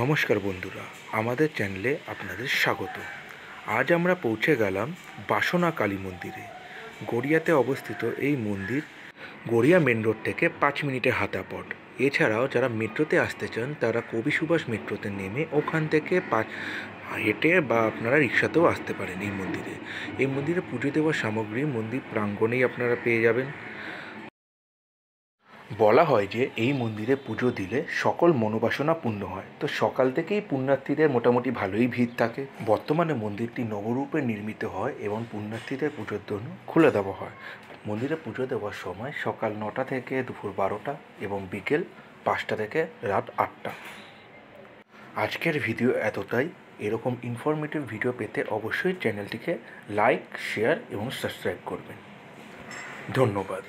নমস্কার বন্ধুরা, আমাদের চ্যানেলে আপনাদের স্বাগত। আজ আমরা পৌঁছে গেলাম বাসনা কালী মন্দিরে। গড়িয়াতে অবস্থিত এই মন্দির গড়িয়া মেন রোড থেকে 5 মিনিটের হাঁটা পথ। এছাড়াও যারা মেট্রোতে আসতে চান তারা কবি সুভাষ মেট্রোতে নেমে ওখান থেকে হেঁটে বা আপনারা রিক্সাতেও আসতে পারেন এই মন্দিরে। এই মন্দিরে পুজো দেওয়ার সামগ্রী মন্দির প্রাঙ্গণেই আপনারা পেয়ে যাবেন। বলা হয় যে এই মন্দিরে পুজো দিলে সকল মনোবাসনা পূর্ণ হয়। তো সকাল থেকেই পুণ্যার্থীদের মোটামুটি ভালোই ভিড় থাকে। বর্তমানে মন্দিরটি নবরূপে নির্মিত হয় এবং পুণ্যার্থীদের পুজোর জন্য খুলে দেওয়া হয়। মন্দিরে পুজো দেওয়ার সময় সকাল 9টা থেকে দুপুর 12টা এবং বিকেল 5টা থেকে রাত 8টা। আজকের ভিডিও এতটাই। এরকম ইনফরমেটিভ ভিডিও পেতে অবশ্যই চ্যানেলটিকে লাইক, শেয়ার এবং সাবস্ক্রাইব করবেন। ধন্যবাদ।